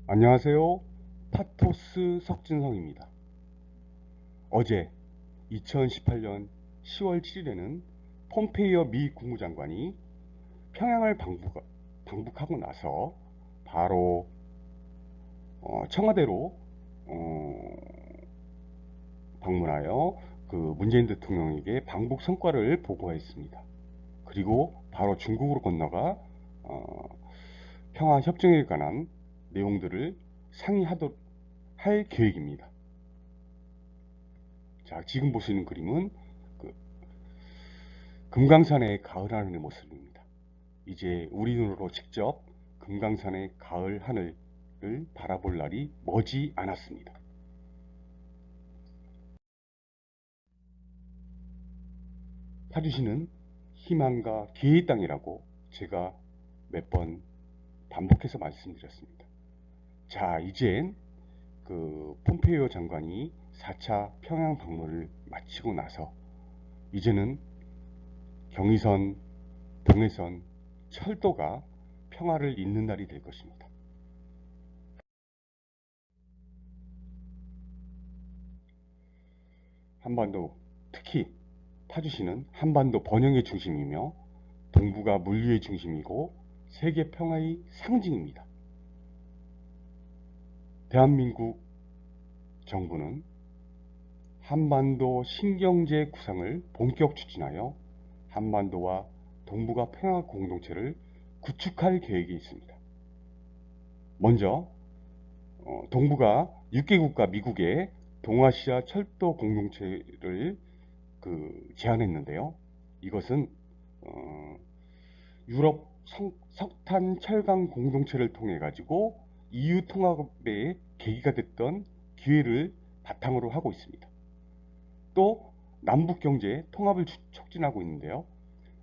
안녕하세요. 파토스 석진성입니다. 어제 2018년 10월 7일에는 폼페이오 미 국무장관이 평양을 방북하고 나서 바로 청와대로 방문하여 그 문재인 대통령에게 방북 성과를 보고했습니다. 그리고 바로 중국으로 건너가 평화 협정에 관한 내용들을 상의하도록 할 계획입니다. 자, 지금 보시는 그림은 그 금강산의 가을 하늘의 모습입니다. 이제 우리 눈으로 직접 금강산의 가을 하늘을 바라볼 날이 머지 않았습니다. 파주시는 희망과 기회의 땅이라고 제가 몇 번 반복해서 말씀드렸습니다. 자, 이젠 그 폼페이오 장관이 4차 평양 방문을 마치고 나서 이제는 경의선, 동해선, 철도가 평화를 잇는 날이 될 것입니다. 한반도, 특히 파주시는 한반도 번영의 중심이며 동북아 물류의 중심이고 세계 평화의 상징입니다. 대한민국 정부는 한반도 신경제 구상을 본격 추진하여 한반도와 동북아 평화 공동체를 구축할 계획이 있습니다. 먼저 동북아 6개국과 미국의 동아시아 철도 공동체를 제안했는데요. 이것은 유럽 석탄 철강 공동체를 통해 가지고 EU 통합의 계기가 됐던 기회를 바탕으로 하고 있습니다. 또 남북 경제 통합을 촉진하고 있는데요.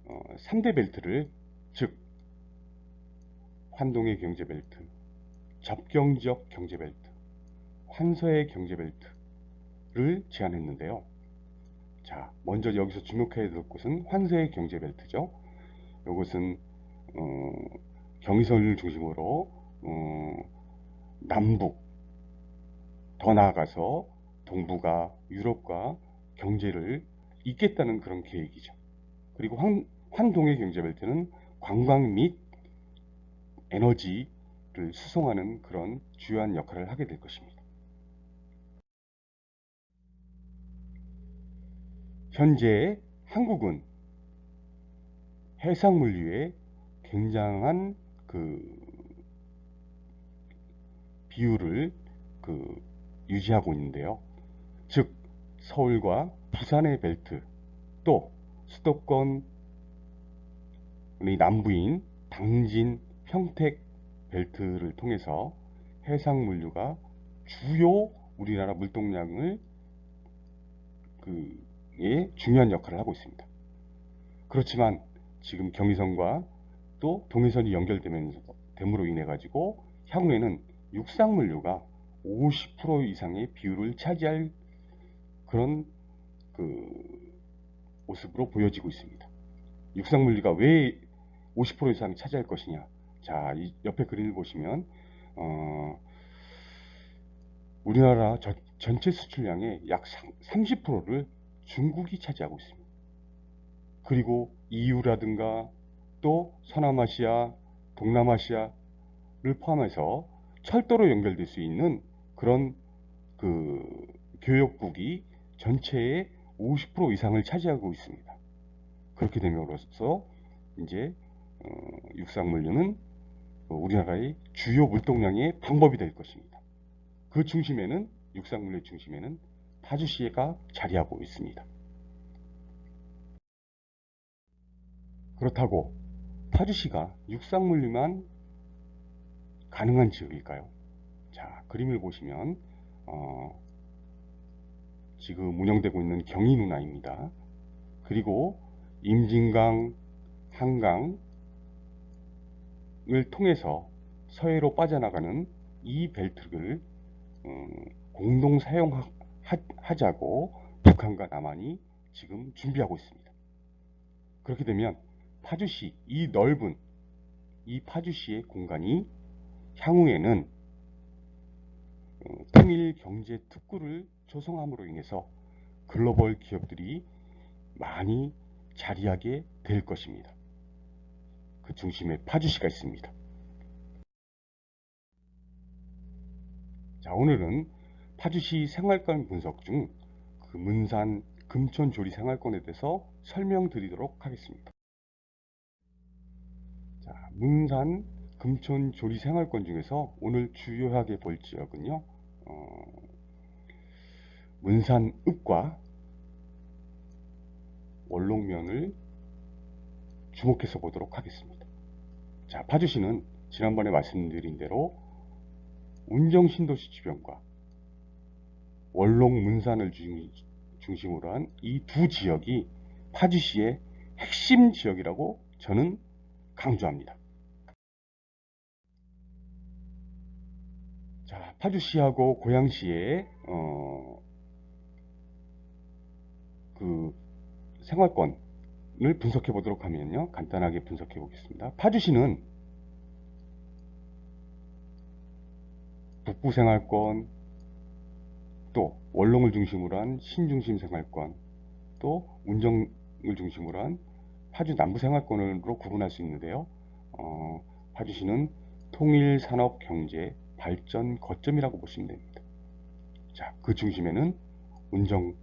3대 벨트를, 즉 환동의 경제 벨트, 접경지역 경제 벨트, 환서의 경제 벨트를 제안했는데요. 자, 먼저 여기서 주목해야 될 곳은 환서의 경제 벨트죠. 이것은 경의선을 중심으로 남북, 더 나아가서 동북아, 유럽과 경제를 잇겠다는 그런 계획이죠. 그리고 환동의 경제벨트는 관광 및 에너지를 수송하는 그런 주요한 역할을 하게 될 것입니다. 현재 한국은 해상물류에 굉장한 비율을 유지하고 있는데요. 즉 서울과 부산의 벨트, 또 수도권의 남부인 당진, 평택 벨트를 통해서 해상물류가 주요 우리나라 물동량을 중요한 역할을 하고 있습니다. 그렇지만 지금 경의선과 또 동해선이 연결됨으로 인해 가지고 향후에는 육상물류가 50% 이상의 비율을 차지할 그런 모습으로 보여지고 있습니다. 육상물류가 왜 50% 이상 차지할 것이냐? 자, 이 옆에 그림을 보시면 우리나라 전체 수출량의 약 30%를 중국이 차지하고 있습니다. 그리고 EU라든가 또 서남아시아, 동남아시아를 포함해서 철도로 연결될 수 있는 그런 교역국이 전체의 50% 이상을 차지하고 있습니다. 그렇게 됨으로써 이제 육상물류는 우리나라의 주요 물동량의 방법이 될 것입니다. 그 중심에는, 육상물류 중심에는 파주시가 자리하고 있습니다. 그렇다고 파주시가 육상물류만 가능한 지역일까요? 자, 그림을 보시면 지금 운영되고 있는 경인운하입니다. 그리고 임진강, 한강을 통해서 서해로 빠져나가는 이 벨트를 공동 사용하자고 북한과 남한이 지금 준비하고 있습니다. 그렇게 되면 파주시, 이 넓은 이 파주시의 공간이 향후에는 통일 경제 특구를 조성함으로 인해서 글로벌 기업들이 많이 자리하게 될 것입니다. 그 중심에 파주시가 있습니다. 자, 오늘은 파주시 생활권 분석 중 그 문산 금촌조리 생활권에 대해서 설명드리도록 하겠습니다. 자, 문산 금촌조리 생활권 중에서 오늘 주요하게 볼 지역은요, 문산읍과 원롱면을 주목해서 보도록 하겠습니다. 자, 파주시는 지난번에 말씀드린 대로 운정신도시 주변과 원롱 문산을 중심으로 한 이 두 지역이 파주시의 핵심 지역이라고 저는 강조합니다. 자, 파주시하고 고양시의 그 생활권을 분석해 보도록 하면요, 간단하게 분석해 보겠습니다. 파주시는 북부 생활권, 또 원롱을 중심으로 한 신중심 생활권, 또 운정을 중심으로 한 파주 남부 생활권으로 구분할 수 있는데요. 파주시는 통일 산업 경제 발전 거점이라고 보시면 됩니다. 자, 그 중심에는 운정,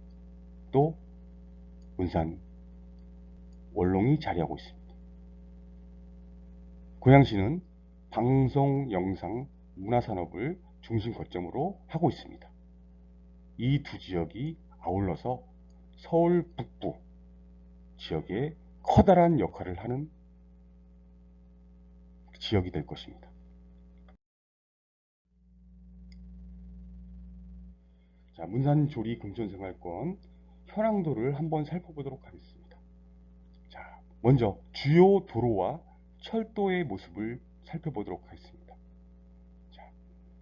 또 문산, 원롱이 자리하고 있습니다. 고양시는 방송, 영상, 문화산업을 중심 거점으로 하고 있습니다. 이 두 지역이 아울러서 서울 북부 지역에 커다란 역할을 하는 지역이 될 것입니다. 자, 문산조리 금촌생활권 현황도를 한번 살펴보도록 하겠습니다. 자, 먼저 주요 도로와 철도의 모습을 살펴보도록 하겠습니다. 자,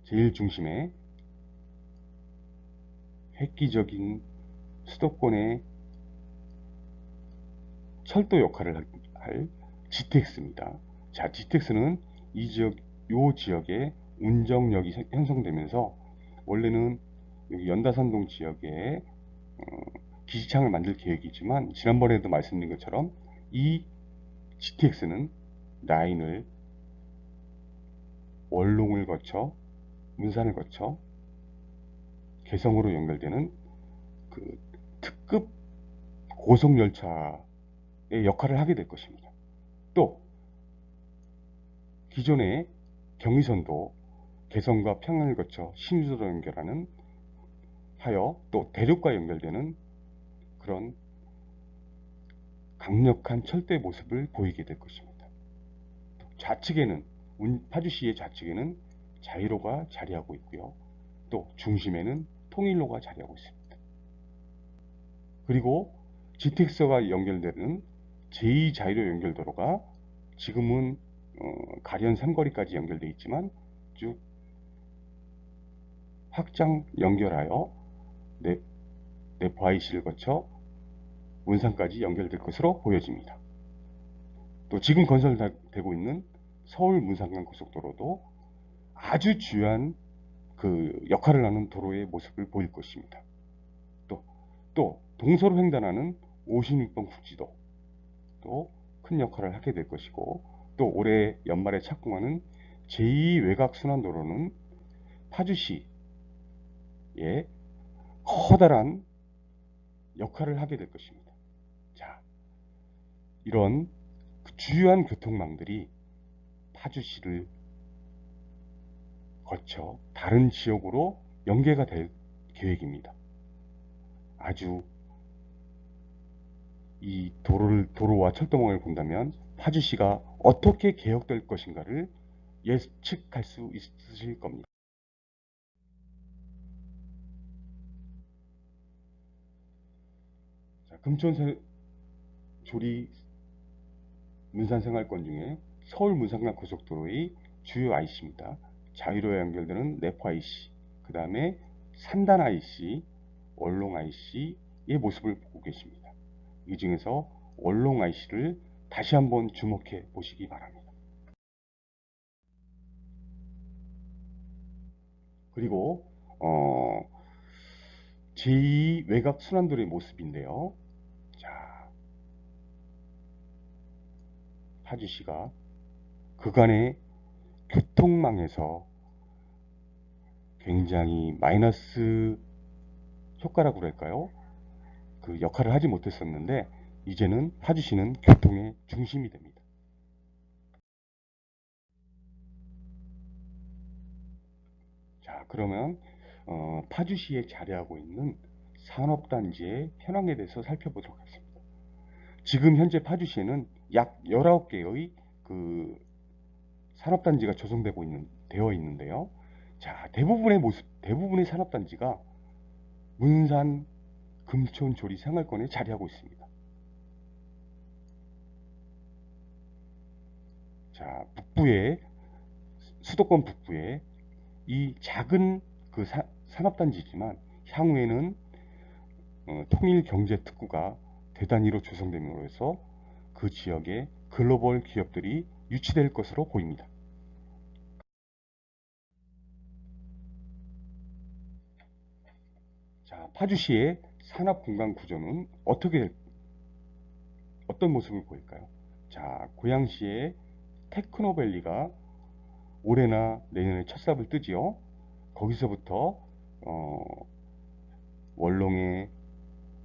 제일 중심에 획기적인 수도권의 철도 역할을 할 GTX입니다. 자, GTX는 요 지역에 운정역이 형성되면서 원래는 여기 연다산동 지역에 기지창을 만들 계획이지만 지난번에도 말씀드린 것처럼 이 GTX는 라인을 원롱을 거쳐 문산을 거쳐 개성으로 연결되는 그 특급 고속열차의 역할을 하게 될 것입니다. 또 기존의 경의선도 개성과 평양을 거쳐 신주도로 연결하는 하여 또 대륙과 연결되는 그런 강력한 철도의 모습을 보이게 될 것입니다. 좌측에는 파주시의 좌측에는 자이로가 자리하고 있고요. 또 중심에는 통일로가 자리하고 있습니다. 그리고 GTX가 연결되는 제2자이로 연결도로가 지금은 가련 삼거리까지 연결되어 있지만 쭉 확장 연결하여 내포 IC를 거쳐 문산까지 연결될 것으로 보여집니다. 또 지금 건설되고 있는 서울 문산간 고속도로도 아주 중요한 그 역할을 하는 도로의 모습을 보일 것입니다. 또 동서로 횡단하는 56번 국지도 또 큰 역할을 하게 될 것이고, 또 올해 연말에 착공하는 제2외곽순환도로는 파주시에 커다란 역할을 하게 될 것입니다. 자, 이런 주요한 교통망들이 파주시를 거쳐 다른 지역으로 연계가 될 계획입니다. 아주 이 도로와 철도망을 본다면 파주시가 어떻게 개혁될 것인가를 예측할 수 있으실 겁니다. 자, 금촌조리 문산생활권 중에 서울 문산간 고속도로의 주요 IC입니다. 자유로에 연결되는 내포 IC, 그 다음에 산단 IC, 원롱 IC의 모습을 보고 계십니다. 이 중에서 원롱 IC를 다시 한번 주목해 보시기 바랍니다. 그리고 제2 외곽 순환도로의 모습인데요. 자, 파주시가 그간의 교통망에서 굉장히 마이너스 효과라고 그럴까요? 그 역할을 하지 못했었는데 이제는 파주시는 교통의 중심이 됩니다. 자, 그러면 파주시에 자리하고 있는 산업단지의 현황에 대해서 살펴보도록 하겠습니다. 지금 현재 파주시에는 약 19개의 그 산업단지가 되어 있는데요. 자, 대부분의 산업단지가 문산, 금촌, 조리, 생활권에 자리하고 있습니다. 자, 수도권 북부에 이 작은 그 산업단지지만 향후에는 통일경제특구가 대단위로 조성됨으로 해서 그 지역에 글로벌 기업들이 유치될 것으로 보입니다. 자, 파주시의 산업공간 구조는 어떤 모습을 보일까요? 자, 고양시의 테크노밸리가 올해나 내년에 첫 삽을 뜨지요. 거기서부터 원롱의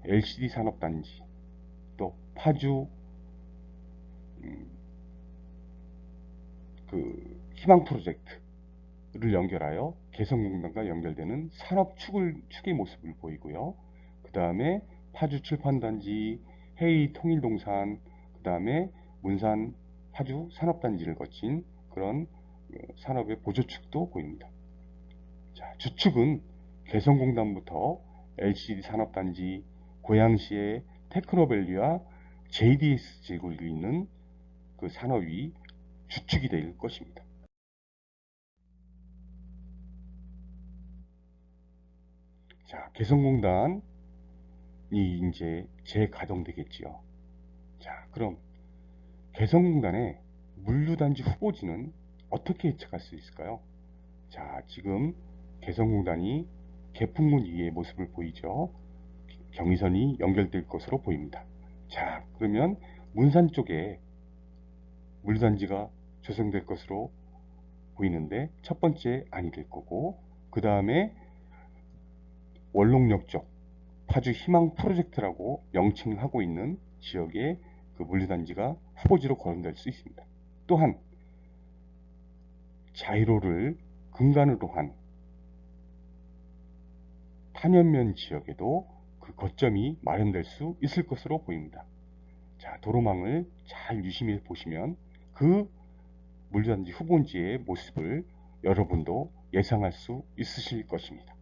LCD 산업단지, 또 파주 그 희망 프로젝트를 연결하여 개성공단과 연결되는 축의 모습을 보이고요. 그 다음에 파주 출판단지, 해이 통일동산, 그 다음에 문산 파주 산업단지를 거친 그런 산업의 보조축도 보입니다. 자, 주축은 개성공단부터 LCD 산업단지, 고양시의 테크노밸리와 JDS 지구를 잇는 그 산업이 주축이 될 것입니다. 자, 개성공단이 이제 재가동되겠지요. 자, 그럼 개성공단의 물류단지 후보지는 어떻게 예측할 수 있을까요? 자, 지금 개성공단이 개풍문 위의 모습을 보이죠. 경의선이 연결될 것으로 보입니다. 자, 그러면 문산 쪽에 물류단지가 조성될 것으로 보이는데 첫 번째 안이 될 거고, 그 다음에 원롱역 쪽 파주 희망 프로젝트라고 명칭을 하고 있는 지역에 그 물류단지가 후보지로 거론될 수 있습니다. 또한 자이로를 근간으로 한 탄현면 지역에도 그 거점이 마련될 수 있을 것으로 보입니다. 자, 도로망을 잘 유심히 보시면 그 물류단지 후보지의 모습을 여러분도 예상할 수 있으실 것입니다.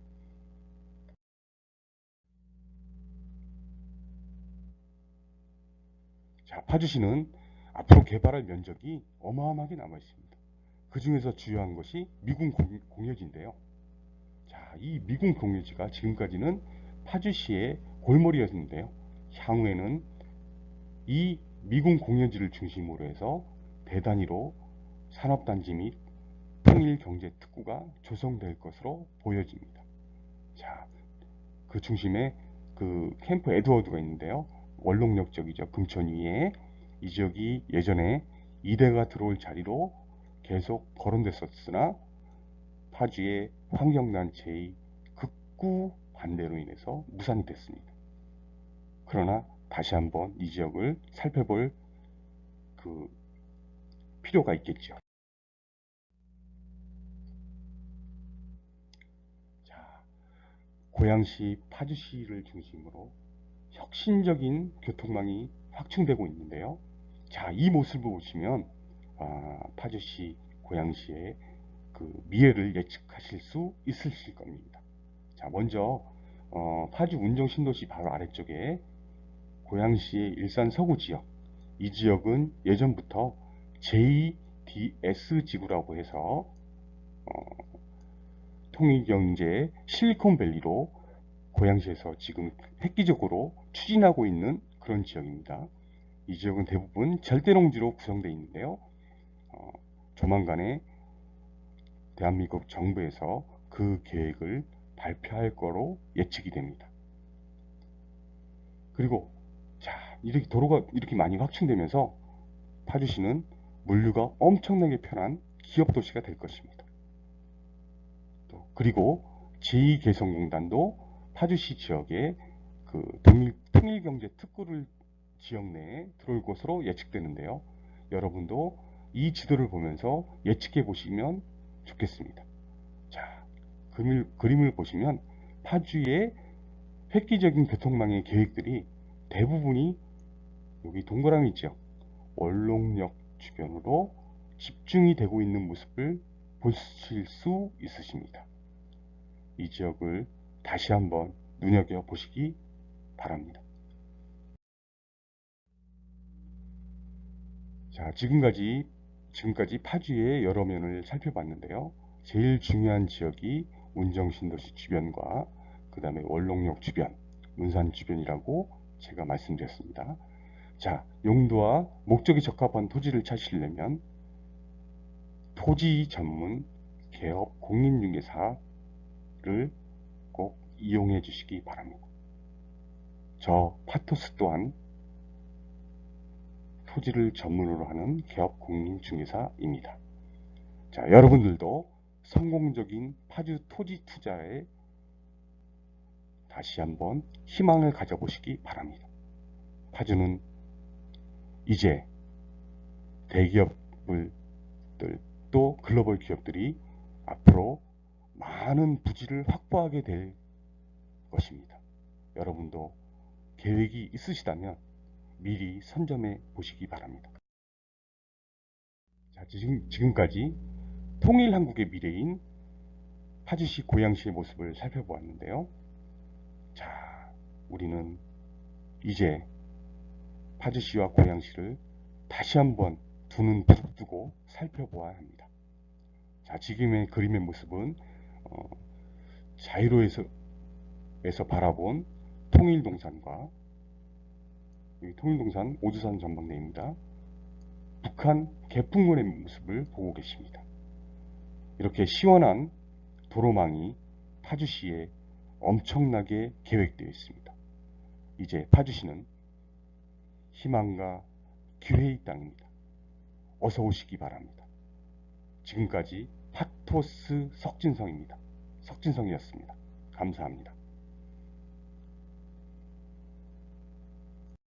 자, 파주시는 앞으로 개발할 면적이 어마어마하게 남아 있습니다. 그 중에서 주요한 것이 미군 공여지인데요. 자, 이 미군 공여지가 지금까지는 파주시의 골머리였는데요. 향후에는 이 미군 공여지를 중심으로 해서 대단위로 산업단지 및 통일경제특구가 조성될 것으로 보여집니다. 자, 그 중심에 그 캠프 에드워드가 있는데요. 원롱역 쪽이죠. 금천 위에 이 지역이 예전에 이대가 들어올 자리로 계속 거론됐었으나 파주의 환경단체의 극구 반대로 인해서 무산이 됐습니다. 그러나 다시 한번 이 지역을 살펴볼 그 필요가 있겠죠. 자, 고양시, 파주시를 중심으로 혁신적인 교통망이 확충되고 있는데요. 자, 이 모습을 보시면 파주시, 고양시의 그 미래를 예측하실 수 있으실 겁니다. 자, 먼저 파주 운정신도시 바로 아래쪽에 고양시의 일산 서구 지역, 이 지역은 예전부터 JDS 지구라고 해서 통일경제 실리콘밸리로 고양시에서 지금 획기적으로 추진하고 있는 그런 지역입니다. 이 지역은 대부분 절대농지로 구성되어 있는데요. 조만간에 대한민국 정부에서 그 계획을 발표할 거로 예측이 됩니다. 그리고 자, 이렇게 도로가 이렇게 많이 확충되면서 파주시는 물류가 엄청나게 편한 기업 도시가 될 것입니다. 그리고 제2개성공단도 파주시 지역에 그 통일경제 특구를 지역 내에 들어올 것으로 예측되는데요. 여러분도 이 지도를 보면서 예측해 보시면 좋겠습니다. 자, 그림을 보시면 파주의 획기적인 교통망의 계획들이 대부분이 여기 동그라미 지역 원롱역 주변으로 집중이 되고 있는 모습을 보실 수 있으십니다. 이 지역을 다시 한번 눈여겨보시기 바랍니다. 자, 지금까지 파주의 여러 면을 살펴봤는데요. 제일 중요한 지역이 운정신도시 주변과 그 다음에 원롱역 주변, 문산 주변이라고 제가 말씀드렸습니다. 자, 용도와 목적이 적합한 토지를 찾으시려면 토지 전문 개업 공인중개사를 꼭 이용해 주시기 바랍니다. 저 파토스 또한 토지를 전문으로 하는 개업 공인중개사입니다. 자, 여러분들도 성공적인 파주 토지 투자에 다시 한번 희망을 가져보시기 바랍니다. 파주는 이제 대기업들 또 글로벌 기업들이 앞으로 많은 부지를 확보하게 될 것입니다. 여러분도 계획이 있으시다면 미리 선점해 보시기 바랍니다. 자, 지금까지 통일한국의 미래인 파주시 고양시의 모습을 살펴보았는데요. 자, 우리는 이제 파주시와 고양시를 다시 한번 두 눈 부릅뜨고 살펴보아야 합니다. 자, 지금의 그림의 모습은 자이로에서 바라본 통일동산과 통일동산 오두산 전망대입니다. 북한 개풍문의 모습을 보고 계십니다. 이렇게 시원한 도로망이 파주시에 엄청나게 계획되어 있습니다. 이제 파주시는 희망과 기회의 땅입니다. 어서 오시기 바랍니다. 지금까지 파토스 석진성이었습니다. 감사합니다.